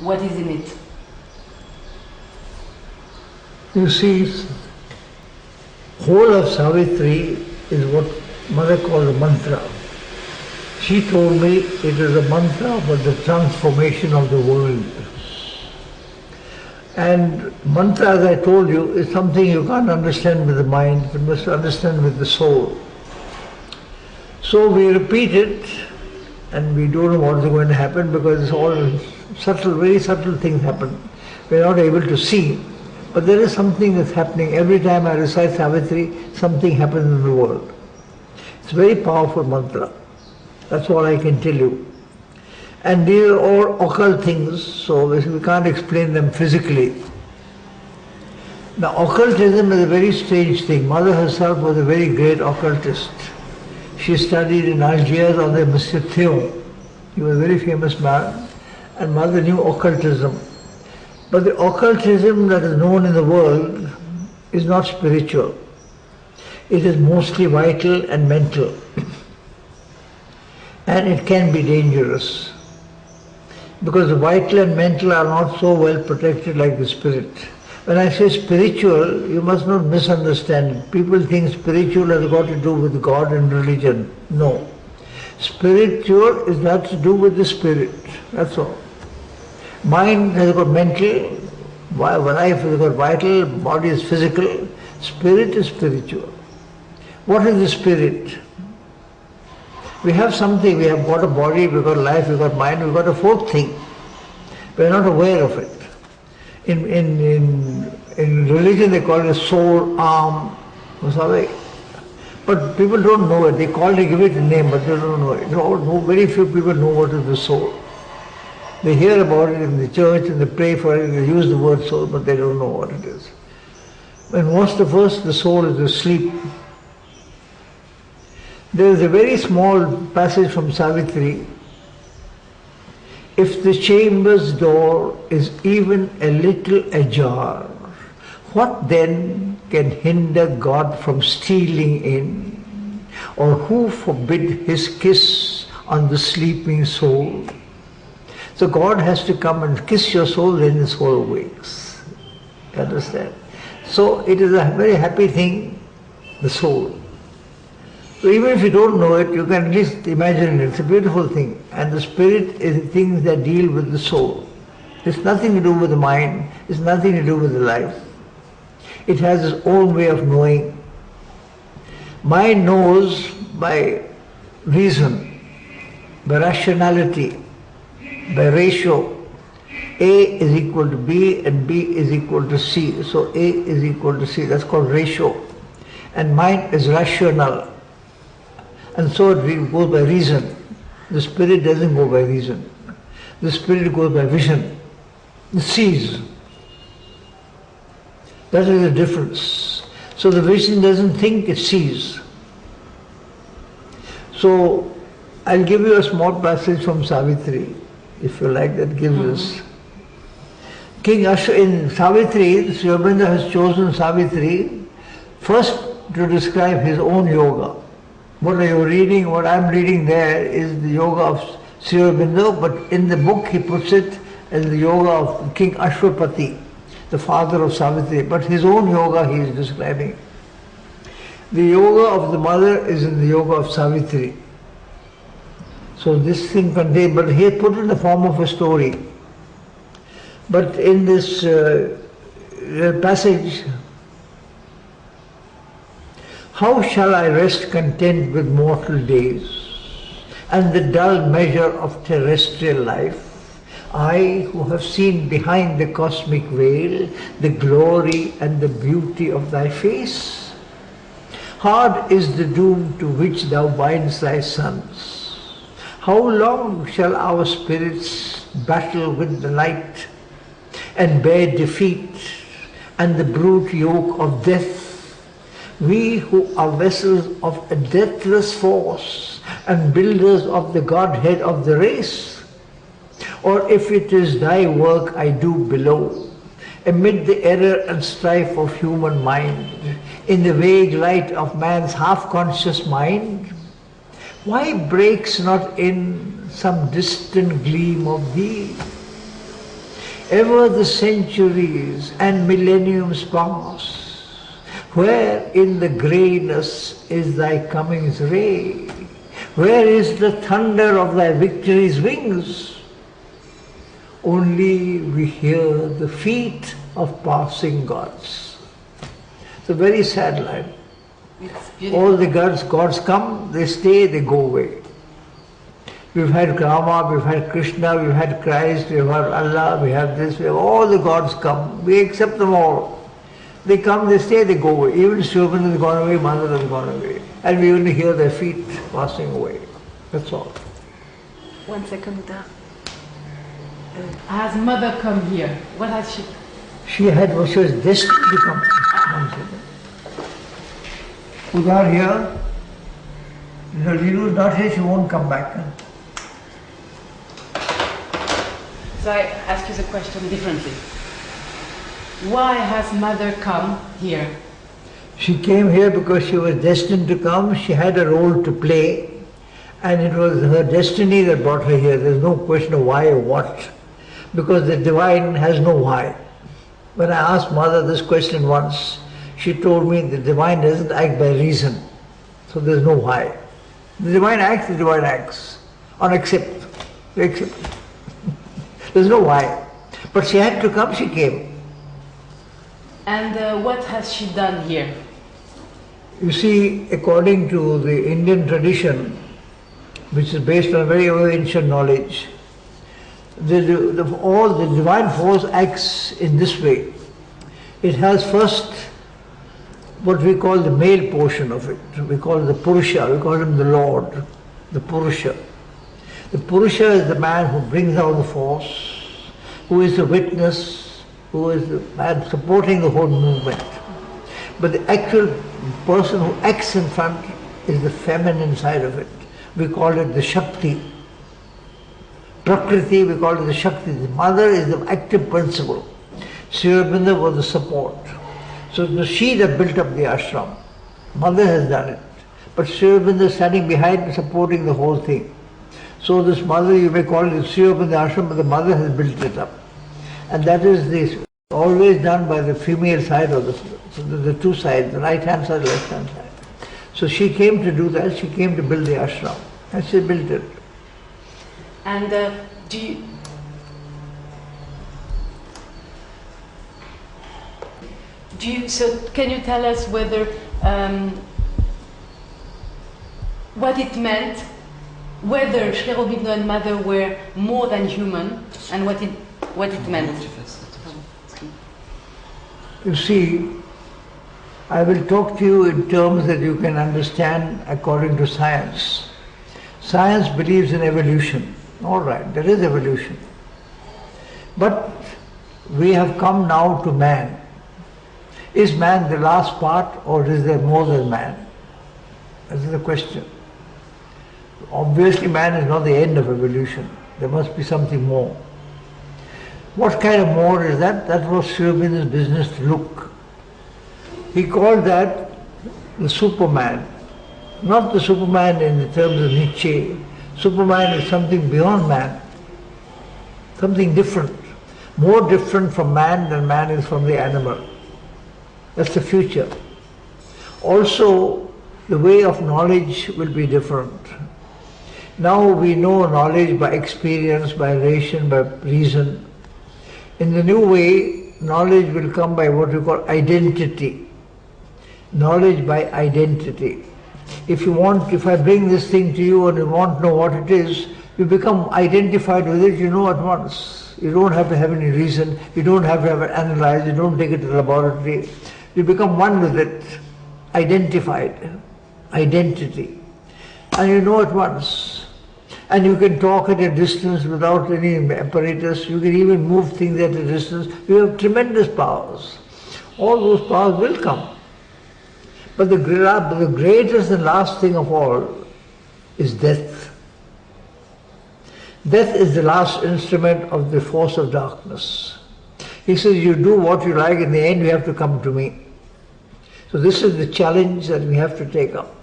What is in it? You see, whole of Savitri is what Mother called a mantra. She told me it is a mantra for the transformation of the world. And mantra, as I told you, is something you can't understand with the mind, you must understand with the soul. So we repeat it, and we don't know what is going to happen because it's all subtle, very subtle things happen. We're not able to see, but there is something that's happening. Every time I recite Savitri, something happens in the world. It's a very powerful mantra. That's all I can tell you. And these are all occult things, so we can't explain them physically. Now, occultism is a very strange thing. Mother herself was a very great occultist. She studied in Algiers under Mr. Theo. He was a very famous man, and Mother knew occultism. But the occultism that is known in the world is not spiritual. It is mostly vital and mental. And it can be dangerous. Because the vital and mental are not so well protected like the spirit. When I say spiritual, you must not misunderstand it. People think spiritual has got to do with God and religion. No. Spiritual is not to do with the spirit. That's all. Mind has got mental, life has got vital, body is physical, spirit is spiritual. What is the spirit? We have something, we have got a body, we've got life, we've got mind, we've got a fourth thing. We're not aware of it. In religion they call it a soul, arm, or something. But people don't know it. They give it a name, but they don't know it. Very few people know what is the soul. They hear about it in the church and they pray for it, they use the word soul, but they don't know what it is. When most of us, the soul is asleep. There is a very small passage from Savitri. If the chamber's door is even a little ajar, what then can hinder God from stealing in? Or who forbid his kiss on the sleeping soul? So God has to come and kiss your soul, then the soul awakes. You understand? So it is a very happy thing, the soul. So even if you don't know it, you can at least imagine it. It's a beautiful thing. And the spirit is the things that deal with the soul. It's nothing to do with the mind. It's nothing to do with the life. It has its own way of knowing. Mind knows by reason, by rationality, by ratio. A is equal to B and B is equal to C. So A is equal to C. That's called ratio. And mind is rational. And so it goes by reason. The spirit doesn't go by reason. The spirit goes by vision. It sees. That is the difference. So the vision doesn't think, it sees. So I'll give you a small passage from Savitri, if you like, that gives us. King Ashwa, in Savitri, Sri Aurobindo has chosen Savitri first to describe his own yoga. What are you reading? What I'm reading there is the yoga of Sri Aurobindo, but in the book he puts it as the yoga of King Ashwapati, the father of Savitri. But his own yoga he is describing. The yoga of the mother is in the yoga of Savitri. So this thing contains, but he put it in the form of a story. But in this passage, how shall I rest content with mortal days and the dull measure of terrestrial life? I who have seen behind the cosmic veil the glory and the beauty of thy face. Hard is the doom to which thou bindest thy sons. How long shall our spirits battle with the night and bear defeat and the brute yoke of death? We who are vessels of a deathless force and builders of the Godhead of the race. Or if it is thy work I do below, amid the error and strife of human mind, in the vague light of man's half-conscious mind, why breaks not in some distant gleam of thee? Ever the centuries and millenniums pass, where in the greyness is thy coming's ray? Where is the thunder of thy victory's wings? Only we hear the feet of passing gods. It's a very sad line. All the gods come, they stay, they go away. We've had Rama, we've had Krishna, we've had Christ, we've had Allah, we have this, we have all the gods come. We accept them all. They come, they stay, they go away. Even Sri Aurobindo has gone away, Mother has gone away. And we only hear their feet passing away. That's all. 1 second. Has Mother come here? What has she? She was destined to come. Udar here, Lilu is not here, she won't come back. So I ask you the question differently. Why has Mother come here? She came here because she was destined to come. She had a role to play, and it was her destiny that brought her here. There's no question of why or what, because the divine has no why. When I asked Mother this question once, she told me the divine doesn't act by reason, so there's no why. The divine acts, on accept. There's no why. But she had to come, she came. And what has she done here? You see, according to the Indian tradition, which is based on very ancient knowledge, all the divine force acts in this way. It has first what we call the male portion of it. We call it the Purusha, we call him the Lord, the Purusha. The Purusha is the man who brings out the force, who is the witness, who is the man supporting the whole movement. But the actual person who acts in front is the feminine side of it. We call it the Shakti. Prakriti, we call it the Shakti. The mother is the active principle. Sri Aurobindo was the support. So it was she that built up the ashram. Mother has done it. But Sri Aurobindo is standing behind supporting the whole thing. So this mother, you may call it Sri Aurobindo ashram, but the mother has built it up. And that is always done by the female side of the two sides, the right hand side, left hand side. So she came to do that, she came to build the ashram. And she built it. And so can you tell us whether what it meant, whether Sri Aurobindo and Mother were more than human, and what it meant? You see, I will talk to you in terms that you can understand according to science. Science believes in evolution. All right, there is evolution. But we have come now to man. Is man the last part, or is there more than man? This is the question. Obviously man is not the end of evolution. There must be something more. What kind of more is that? That was Sri Aurobindo's business to look. He called that the Superman. Not the Superman in the terms of Nietzsche. Superman is something beyond man. Something different. More different from man than man is from the animal. That's the future. Also, the way of knowledge will be different. Now we know knowledge by experience, by relation, by reason. In the new way, knowledge will come by what we call identity. Knowledge by identity. If I bring this thing to you and you want to know what it is, you become identified with it, you know at once. You don't have to have any reason, you don't have to have it analyzed, you don't take it to the laboratory. You become one with it, identified, identity. And you know at once. And you can talk at a distance without any apparatus, you can even move things at a distance. You have tremendous powers. All those powers will come. But the greatest and last thing of all is death. Death is the last instrument of the force of darkness. He says, you do what you like, in the end you have to come to me. So this is the challenge that we have to take up.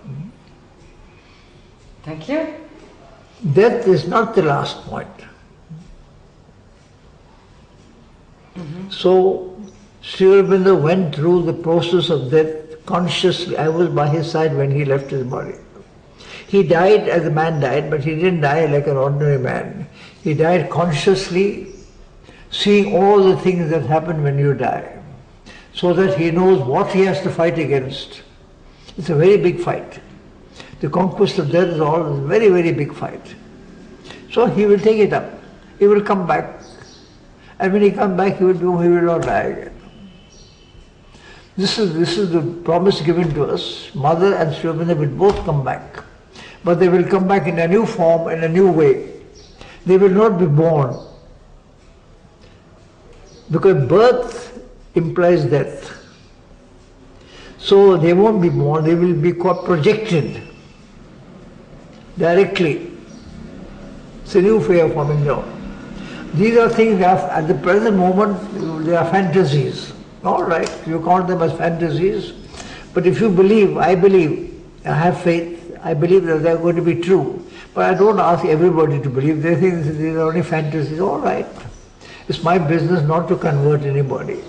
Thank you. Death is not the last point. So Sri Aurobindo went through the process of death consciously. I was by his side when he left his body. He died as a man died, but he didn't die like an ordinary man. He died consciously, seeing all the things that happen when you die, so that he knows what he has to fight against. It's a very big fight. The conquest of death is always a very, very big fight. So he will take it up. He will come back. And when he comes back, he will not die again. This is the promise given to us. Mother and Sri Aurobindo will both come back. But they will come back in a new form, in a new way. They will not be born. Because birth implies death. So they won't be born, they will be projected directly. It's a new way of coming down. These are things that at the present moment they are fantasies. All right, you count them as fantasies. But if you believe, I believe, I have faith, I believe that they are going to be true. But I don't ask everybody to believe. They think these are only fantasies. All right. It's my business not to convert anybody.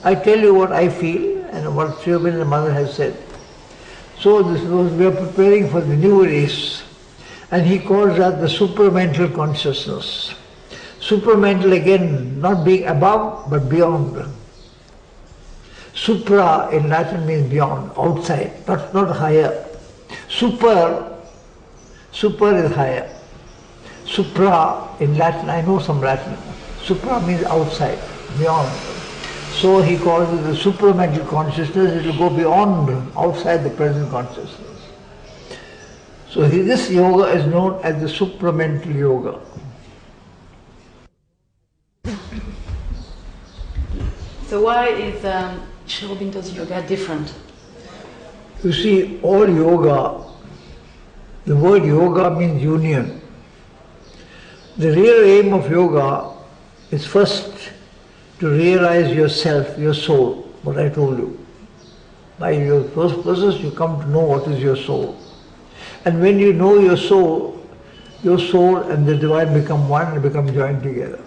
I tell you what I feel and what Sri Aurobindo and the mother has said. So we are preparing for the new race. And he calls that the supramental consciousness. Supramental again, not being above, but beyond. Supra in Latin means beyond, outside, not higher. Super is higher. Supra in Latin, I know some Latin. Supra means outside, beyond. So he calls it the supramental consciousness. It will go beyond, outside the present consciousness. So this yoga is known as the supramental yoga. So why is Sri Aurobindo's yoga different? You see, all yoga, the word yoga means union. The real aim of yoga is first to realize yourself, your soul, what I told you. By your first process you come to know what is your soul. And when you know your soul and the divine become one and become joined together.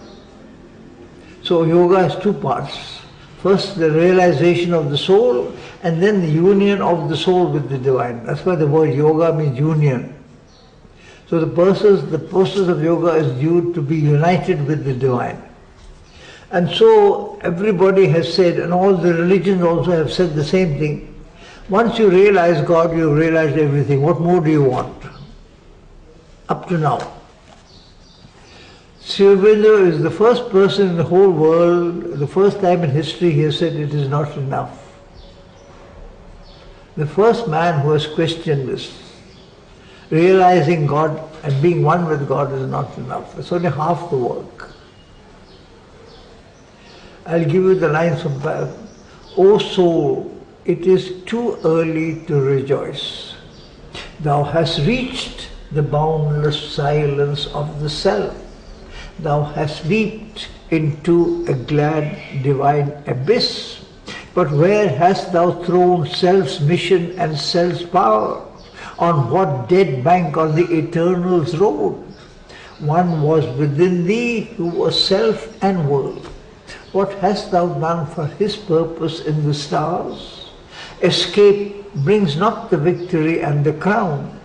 So yoga has two parts. First the realization of the soul and then the union of the soul with the divine. That's why the word yoga means union. So the process of yoga is due to be united with the divine. And so everybody has said, and all the religions also have said the same thing. Once you realize God, you have realized everything. What more do you want? Up to now. Sri Aurobindo is the first person in the whole world, the first time in history he has said it is not enough. The first man who has questioned this. Realizing God and being one with God is not enough. It's only half the work. I'll give you the lines from O soul, it is too early to rejoice. Thou hast reached the boundless silence of the self. Thou hast leaped into a glad divine abyss. But where hast thou thrown self's mission and self's power? On what dead bank on the eternal's road? One was within thee who was self and world. What hast thou done for his purpose in the stars? Escape brings not the victory and the crown.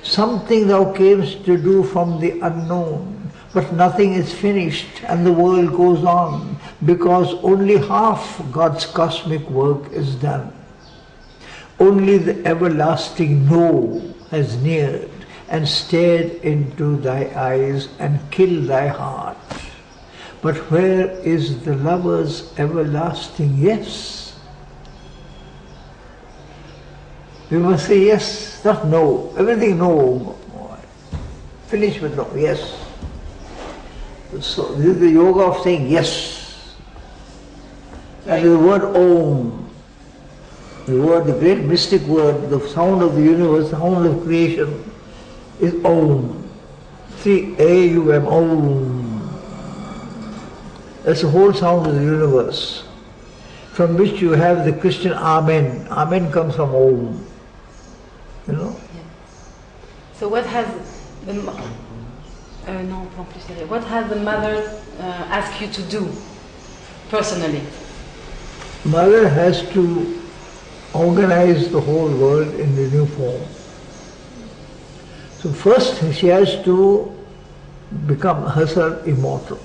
Something thou camest to do from the unknown. But nothing is finished and the world goes on because only half God's cosmic work is done. Only the everlasting No has neared and stared into thy eyes and killed thy heart. But where is the lover's everlasting yes? We must say yes, not no. Everything no. Finish with no, yes. So this is the yoga of saying yes. And the word Om, the great mystic word, the sound of the universe, the sound of creation is Om. See, A-U-M, Om. That's the whole sound of the universe, from which you have the Christian Amen. Amen comes from Om. You know? Yeah. So what has the what has the mother asked you to do? personally? Mother has to organize the whole world in the new form. So first she has to become herself immortal.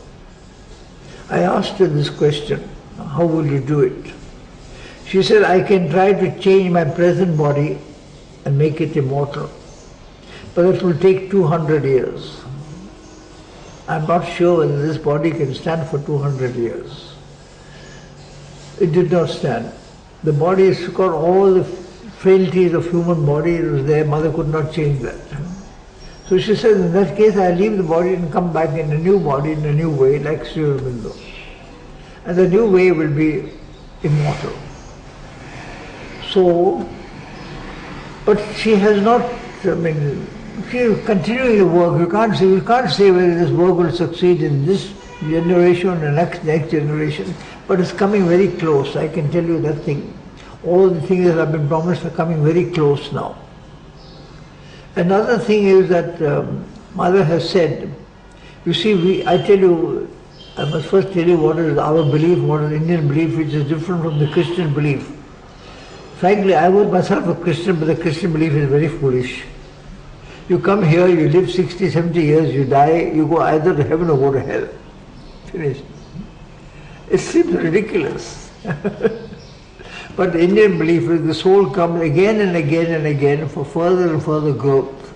I asked her this question, how will you do it? She said, I can try to change my present body and make it immortal, but it will take 200 years. I'm not sure whether this body can stand for 200 years. It did not stand. The body has got all the frailties of human body. It was there. Mother could not change that. So she said, in that case, I leave the body and come back in a new body, in a new way, like Sri Aurobindo. And the new way will be immortal. So, but she has not, she is continuing the work. You can't say whether this work will succeed in this generation or next generation, but it's coming very close. I can tell you that thing. All the things that have been promised are coming very close now. Another thing is that Mother has said, you see, I must first tell you what is our belief, what is Indian belief, which is different from the Christian belief. Frankly, I was myself a Christian, but the Christian belief is very foolish. You come here, you live 60, 70 years, you die, you go either to heaven or go to hell. Finished. It seems ridiculous. But the Indian belief is the soul comes again and again and again for further and further growth.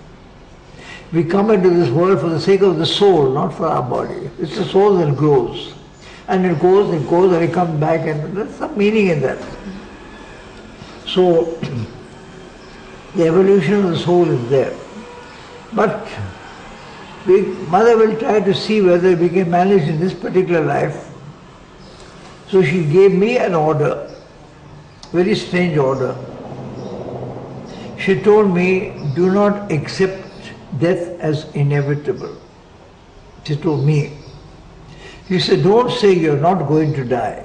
We come into this world for the sake of the soul, not for our body. It's the soul that grows. And it goes and it comes back, and there's some meaning in that. So, the evolution of the soul is there. But Mother will try to see whether we can manage in this particular life. So she gave me an order. Very strange order. She told me, do not accept death as inevitable. She told me. She said, don't say you're not going to die,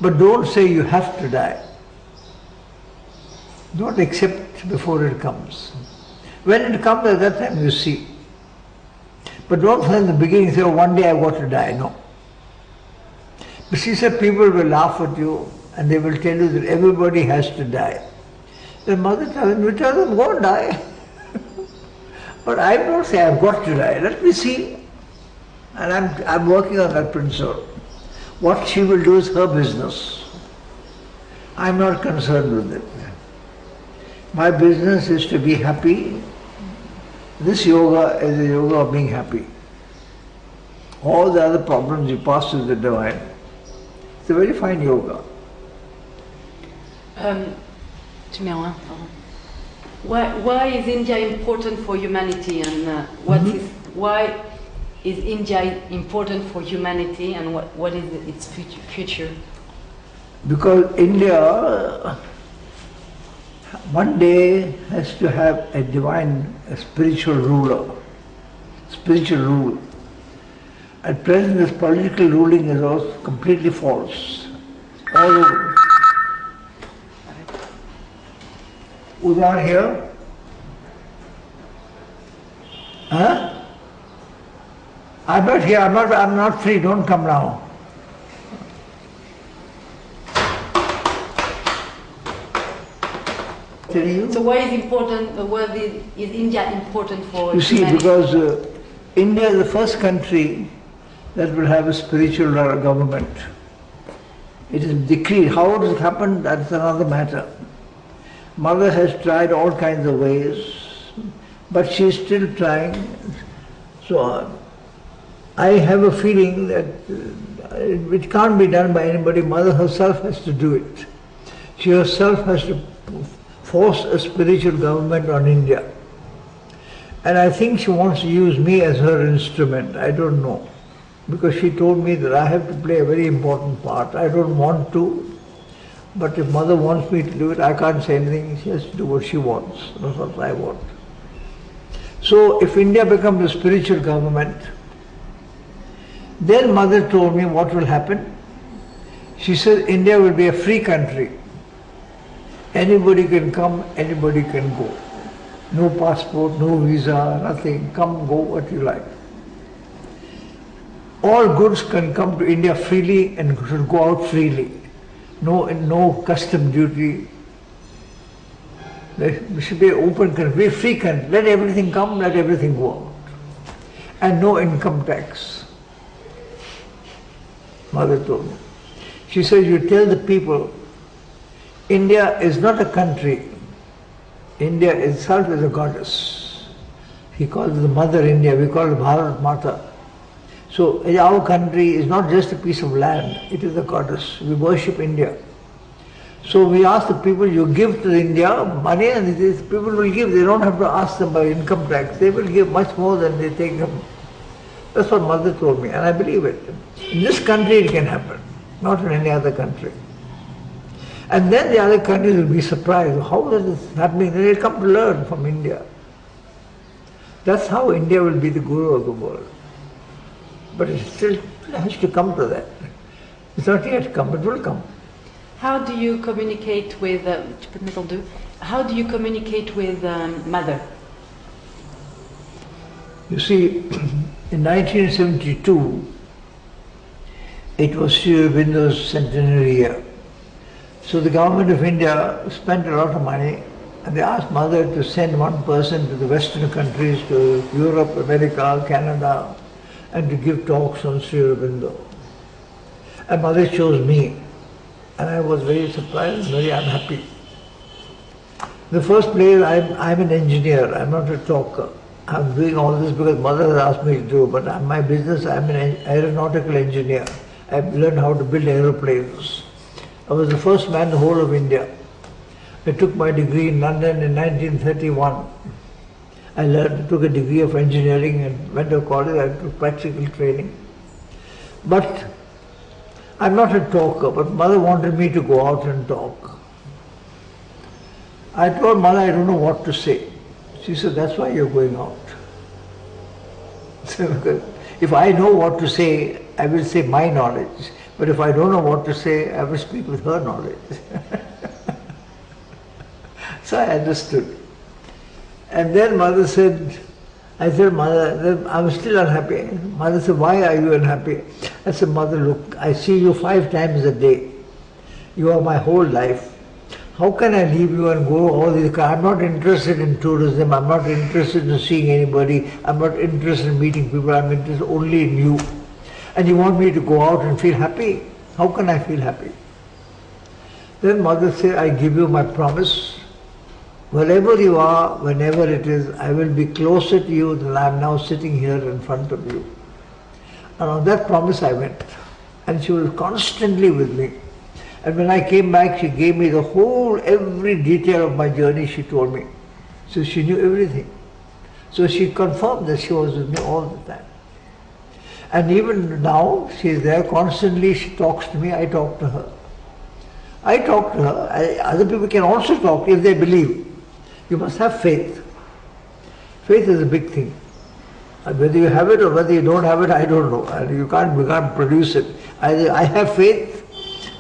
but don't say you have to die. Don't accept before it comes. When it comes, at that time you see. But don't from the beginning say, oh, one day I've got to die. No. But she said, people will laugh at you, and they will tell you that everybody has to die. The Mother tells them, you tell them, go and die. But I don't say I've got to die. Let me see. And I'm working on that principle. What she will do is her business. I'm not concerned with it. My business is to be happy. This yoga is a yoga of being happy. All the other problems you pass to the divine. It's a very fine yoga. Why is India important for humanity, and why is India important for humanity, and what is its future? Because India one day has to have a divine, a spiritual ruler, spiritual rule. At present, this political ruling is also completely false. All over. Udar here? Huh? I'm not here, I'm not free, don't come now. So why is important? Is India important for? You see, because India is the first country that will have a spiritual government. It is decreed. How it has happened, that's another matter. Mother has tried all kinds of ways, but she is still trying. So I have a feeling that it can't be done by anybody. Mother herself has to do it. She herself has to force a spiritual government on India. And I think she wants to use me as her instrument. I don't know. Because she told me that I have to play a very important part. I don't want to, but if Mother wants me to do it, I can't say anything. She has to do what she wants, not what I want. So if India becomes a spiritual government, then Mother told me what will happen. She said India will be a free country. Anybody can come, anybody can go. No passport, no visa, nothing. Come, go, what you like. all goods can come to India freely and should go out freely. No custom duty. There should be an open country, free country. Let everything come, let everything go out. And no income tax. Mother told me. She said, you tell the people, India is not a country. India itself is a goddess. He calls it the Mother India, we call it Bharat Mata. So our country is not just a piece of land, it is a goddess. We worship India. So we ask the people, you give to India money and people will give. They don't have to ask them by income tax. They will give much more than they take them. That's what Mother told me and I believe it. In this country it can happen, not in any other country. And then the other countries will be surprised. How is this happening? They will come to learn from India. That's how India will be the guru of the world. But it still has to come to that. It's not yet come, it will come. How do you communicate with, how do you communicate with Mother? You see, in 1972, it was Sri Aurobindo's centenary year. So the government of India spent a lot of money and they asked Mother to send one person to the Western countries, to Europe, America, Canada, and to give talks on Sri Aurobindo. And Mother chose me. And I was very surprised, very unhappy. In the first place, I'm an engineer, I'm not a talker. I'm doing all this because Mother has asked me to do, but my business, I'm an aeronautical engineer. I've learned how to build aeroplanes. I was the first man in the whole of India. I took my degree in London in 1931. I took a degree of engineering and went to college. I took practical training. But I'm not a talker, but Mother wanted me to go out and talk. I told Mother I don't know what to say. She said, that's why you're going out. So, because if I know what to say, I will say my knowledge. But if I don't know what to say, I will speak with her knowledge. So I understood. And then Mother said, I said, Mother, I'm still unhappy. Mother said, why are you unhappy? I said, Mother, look, I see you 5 times a day. You are my whole life. How can I leave you and go all these? I'm not interested in tourism. I'm not interested in seeing anybody. I'm not interested in meeting people. I'm interested only in you. And you want me to go out and feel happy? How can I feel happy? Then Mother said, I give you my promise. Wherever you are, whenever it is, I will be closer to you than I am now sitting here in front of you. And on that promise I went. And she was constantly with me. And when I came back, she gave me every detail of my journey she told me. So she knew everything. So she confirmed that she was with me all the time. And even now, she is there constantly, she talks to me, I talk to her. I talk to her, other people can also talk if they believe. You must have faith. Faith is a big thing. Whether you have it or whether you don't have it, I don't know. And you can't produce it. I have faith.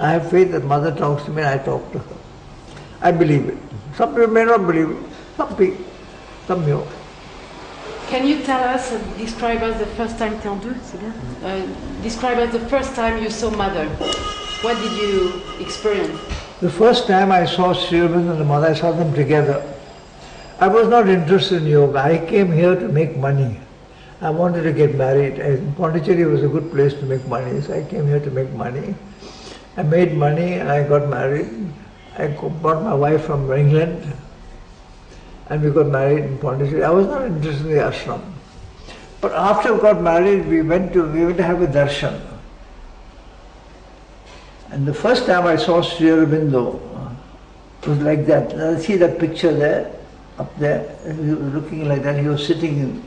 I have faith that Mother talks to me and I talk to her. I believe it. Some people may not believe it. Some people, some may. Can you tell us, describe us the first time, describe us the first time you saw Mother. What did you experience? The first time I saw Sri Aurobindo and the Mother, I saw them together. I was not interested in yoga. I came here to make money. I wanted to get married. Pondicherry was a good place to make money, so I came here to make money. I made money and I got married. I brought my wife from England and we got married in Pondicherry. I was not interested in the ashram. But after we got married, we went to have a darshan. And the first time I saw Sri Aurobindo, it was like that. See that picture there, up there? He was looking like that. He was sitting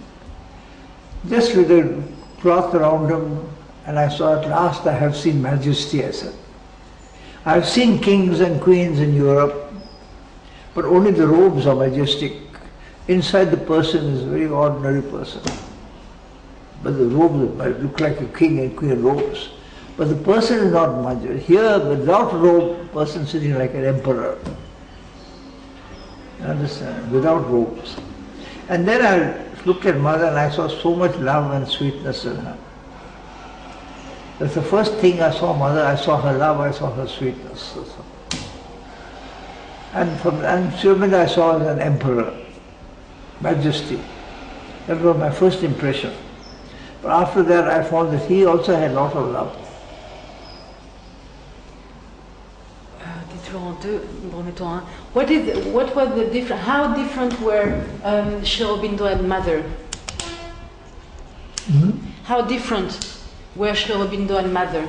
just with a cloth around him, and I saw, at last I have seen majesty, I said. I have seen kings and queens in Europe, but only the robes are majestic. Inside the person is a very ordinary person. But the robes might look like a king and queen robes. But the person is not majestic. Here, without robe, the person sitting like an emperor. You understand? Without robes. And then I looked at Mother and I saw so much love and sweetness in her. That's the first thing I saw Mother. I saw her love, I saw her sweetness. And Sri Aurobindo I saw as an emperor, majesty. That was my first impression. But after that I found that he also had a lot of love. What was the different? How different were Sri Aurobindo and Mother? How different were Sri Aurobindo and Mother?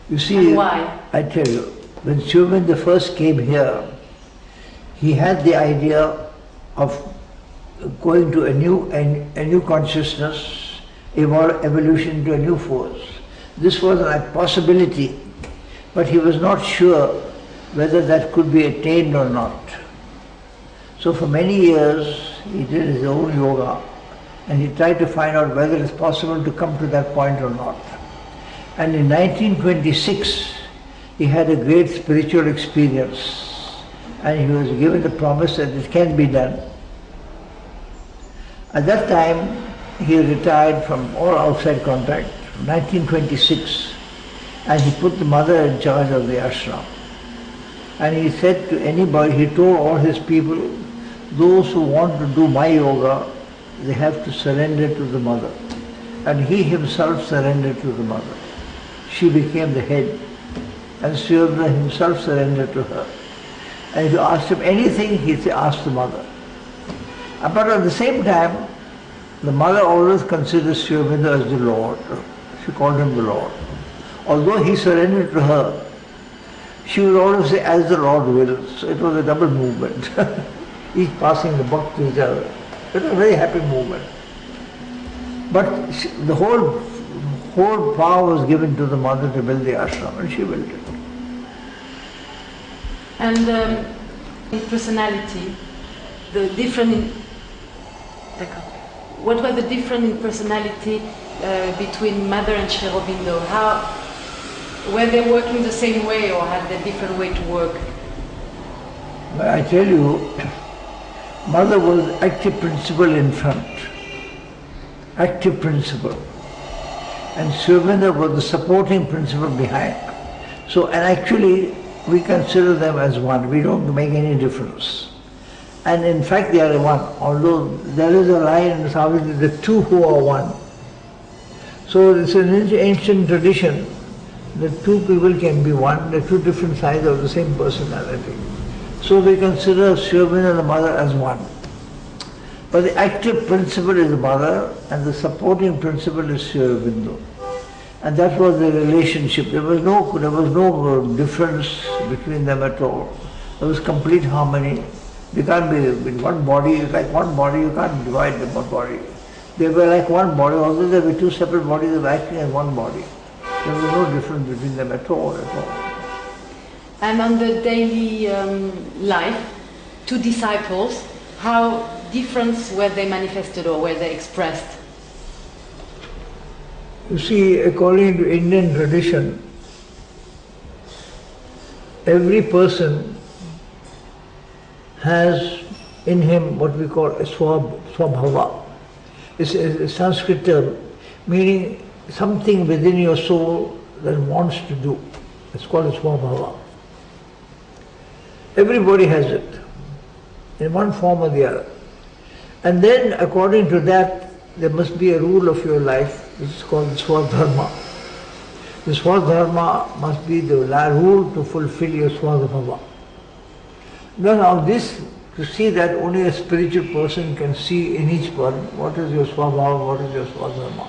You see, and why? I tell you, when Sri Aurobindo first came here, he had the idea of going to a new consciousness, evolution to a new force. This was a possibility, but he was not sure whether that could be attained or not. So for many years he did his own yoga and he tried to find out whether it's possible to come to that point or not. And in 1926 he had a great spiritual experience and he was given the promise that it can be done. At that time he retired from all outside contact, 1926, and he put the Mother in charge of the ashram. And he said to anybody, he told all his people, those who want to do my yoga, they have to surrender to the Mother. And he himself surrendered to the Mother. She became the head, and Sri Aurobindo himself surrendered to her. And if you asked him anything, he said, ask the Mother. But at the same time, the Mother always considered Sri Aurobindo as the Lord. She called him the Lord. Although he surrendered to her, she would always say, as the Lord wills. So it was a double movement. Each passing the buck to each other. It was a very happy movement. But the whole power was given to the Mother to build the ashram, and she built it. And in personality, what was the difference in personality between Mother and Sri Aurobindo? Were they working the same way or had they different way to work? I tell you, Mother was active principle in front, active principle, and Sri Aurobindo was the supporting principle behind. So, and actually we consider them as one, we don't make any difference. And in fact they are one, although there is a line in Savitri, the two who are one. So it's an ancient tradition. The two people can be one, they're two different sides of the same personality. So we consider Sri Aurobindo and the Mother as one. But the active principle is the Mother and the supporting principle is Sri Aurobindo. And that was the relationship. There was no difference between them at all. There was complete harmony. They can't be in one body, like one body, you can't divide them one body. They were like one body, although there were two separate bodies, they were acting as one body. There was no difference between them at all, at all. And on the daily life, two disciples, how different were they manifested or were they expressed? You see, according to Indian tradition, every person has in him what we call a swabhava. It's a Sanskrit term, meaning something within your soul that wants to do. It's called a swabhava. Everybody has it, in one form or the other. And then according to that, there must be a rule of your life, which is called swadharma. The swadharma must be the rule to fulfill your swadharma. Now this, to see that only a spiritual person can see in each one, what is your swabhava, what is your swadharma.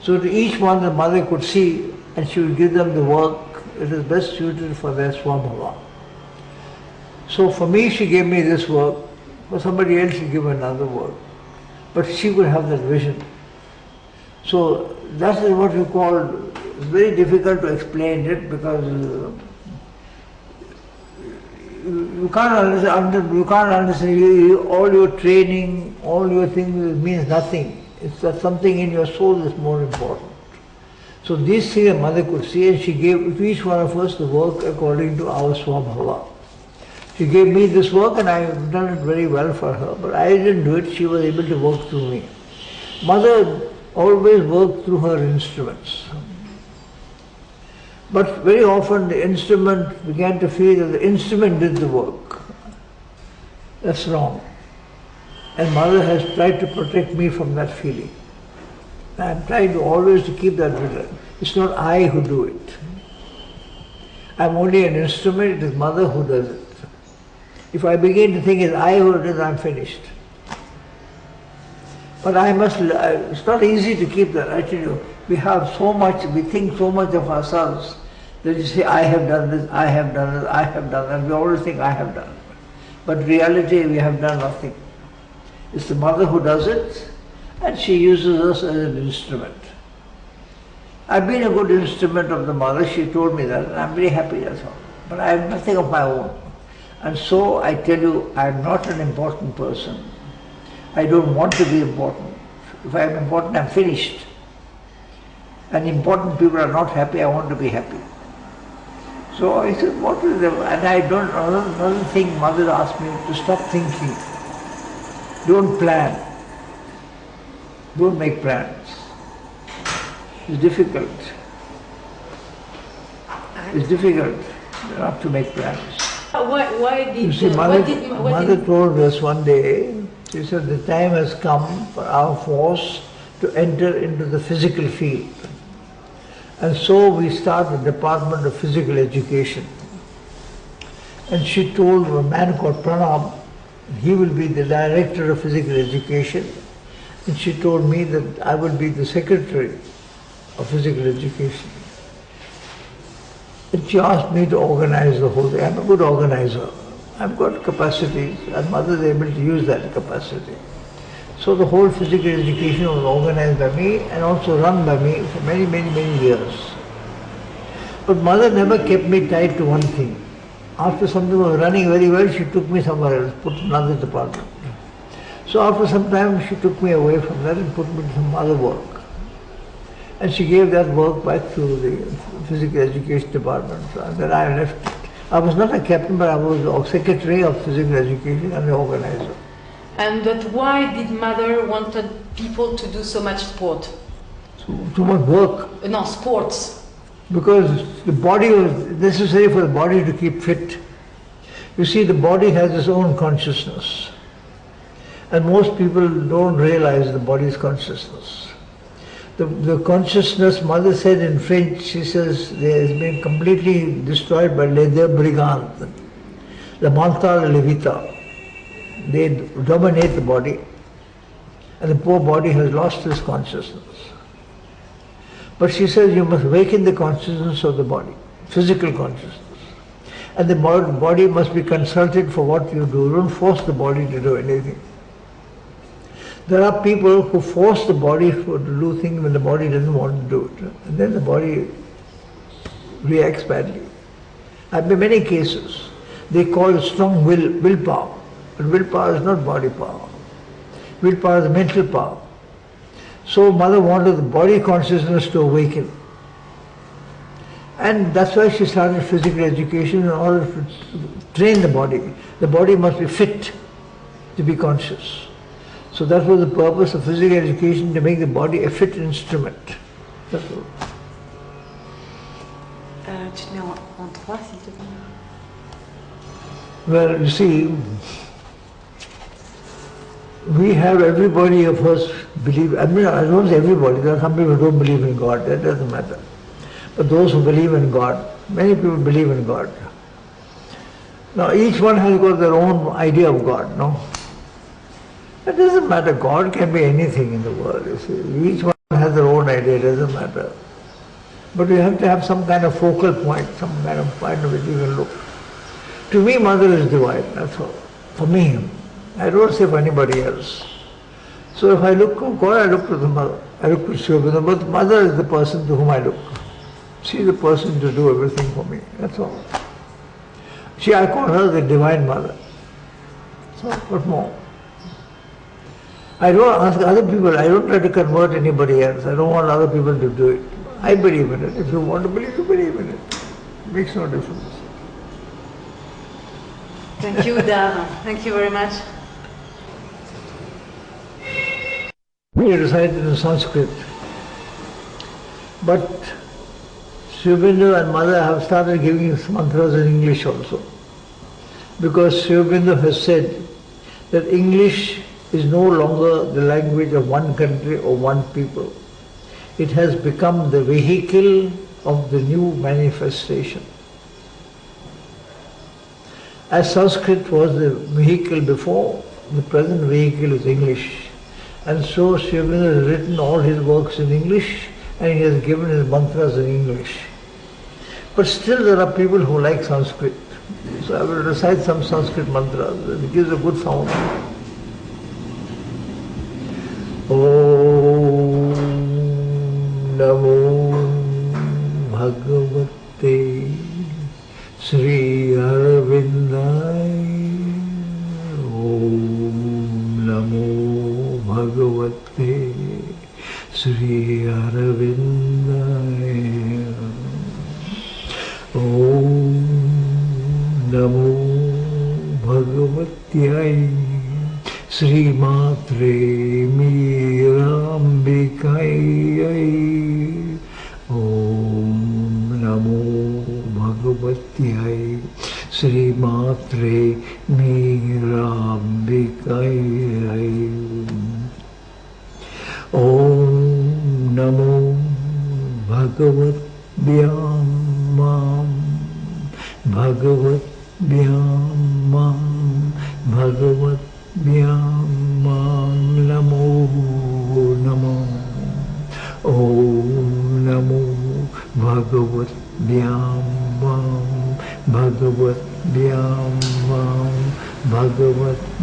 So to each one the Mother could see and she would give them the work it is best suited for their swabhava. So for me she gave me this work, for somebody else she gave another work. But she could have that vision. So that is what we call, it's very difficult to explain it because you can't understand, all your training, all your things means nothing. It's that something in your soul is more important. So these things a Mother could see and she gave to each one of us the work according to our swabhava. She gave me this work and I have done it very well for her, but I didn't do it, she was able to work through me. Mother always worked through her instruments. But very often the instrument began to feel that the instrument did the work. That's wrong. And Mother has tried to protect me from that feeling. I'm trying to always to keep that vision. It's not I who do it. I'm only an instrument, it is Mother who does it. If I begin to think it's I who does it, I'm finished. But it's not easy to keep that. I tell you, we have so much, we think so much of ourselves that you say, I have done this, I have done this, I have done that. We always think I have done it. But in reality, we have done nothing. It's the Mother who does it, and she uses us as an instrument. I've been a good instrument of the Mother, she told me that, and I'm very happy, that's all. But I have nothing of my own. And so I tell you, I'm not an important person. I don't want to be important. If I'm important, I'm finished. And important people are not happy, I want to be happy. So I said, what is the, and I don't, another thing Mother asked me to stop thinking. Don't plan. Don't make plans. It's difficult. It's difficult not to make plans. Why did you see, Mother told us one day, she said, the time has come for our force to enter into the physical field. And so we start the Department of Physical Education. And she told a man called Pranam, he will be the Director of Physical Education. And she told me that I will be the Secretary of Physical Education. And she asked me to organize the whole thing. I'm a good organizer. I've got capacities, and Mother is able to use that capacity. So the whole physical education was organized by me and also run by me for many, many, many years. But Mother never kept me tied to one thing. After something was running very well, she took me somewhere else, put in another department. So after some time, she took me away from that and put me to some other work. And she gave that work back to the physical education department. And then I left it. I was not a captain, but I was the secretary of physical education and the organizer. And but why did Mother wanted people to do so much sport? Too much work. No, sports. Because the body was necessary for the body to keep fit. You see, the body has its own consciousness. And most people don't realize the body's consciousness. The consciousness, Mother said in French, she says, it has been completely destroyed by les deux brigands, the mental and the vita. They dominate the body, and the poor body has lost its consciousness. But she says you must awaken the consciousness of the body, physical consciousness. And the body must be consulted for what you do. Don't force the body to do anything. There are people who force the body to do things when the body doesn't want to do it. And then the body reacts badly. I've been many cases. They call it strong willpower. But willpower is not body power. Willpower is mental power. So Mother wanted the body consciousness to awaken. And that's why she started physical education in order to train the body. The body must be fit to be conscious. So that was the purpose of physical education, to make the body a fit instrument. That's all. Tu te mets en trois, s'il te plaît. Well, you see, we have everybody of us believe, I mean, I don't say everybody, there are some people who don't believe in God, that doesn't matter. But those who believe in God, many people believe in God. Now each one has got their own idea of God, no? It doesn't matter, God can be anything in the world, you see. Each one has their own idea, it doesn't matter. But you have to have some kind of focal point, some kind of point at which you can look. To me, Mother is divine, that's all. For me. I don't say for anybody else. So if I look to God, I look to the Mother. I look to Shiva, but Mother is the person to whom I look. She is the person to do everything for me, that's all. I call her the Divine Mother. So, what more? I don't ask other people, I don't try to convert anybody else. I don't want other people to do it. I believe in it. If you want to believe, you believe in it. It makes no difference. Thank you, Dar. Thank you very much. he recited in Sanskrit. But Sri Aurobindo and Mother have started giving us mantras in English also. Because Sri Aurobindo has said that English is no longer the language of one country or one people. It has become the vehicle of the new manifestation. As Sanskrit was the vehicle before, the present vehicle is English. And so Sri Aurobindo has written all his works in English and he has given his mantras in English. But still there are people who like Sanskrit. So I will recite some Sanskrit mantras. It gives a good sound. Om Namo Bhagavate Sri Arvindaya. Om Namo Bhagavate Sri Arvindaya. Om Namo Bhagavatyai Sri Matre Mirambikayai. Om Namo Bhagavatyai Sri Matre Mirambikayai. Om Namo Bhagavatyam Mam Bhagavatyam Mam Bhagavatyam Mam Namo Namo. Om Namo Bhagavatyam Mam Bhagavatyam Mam Bhagavatyam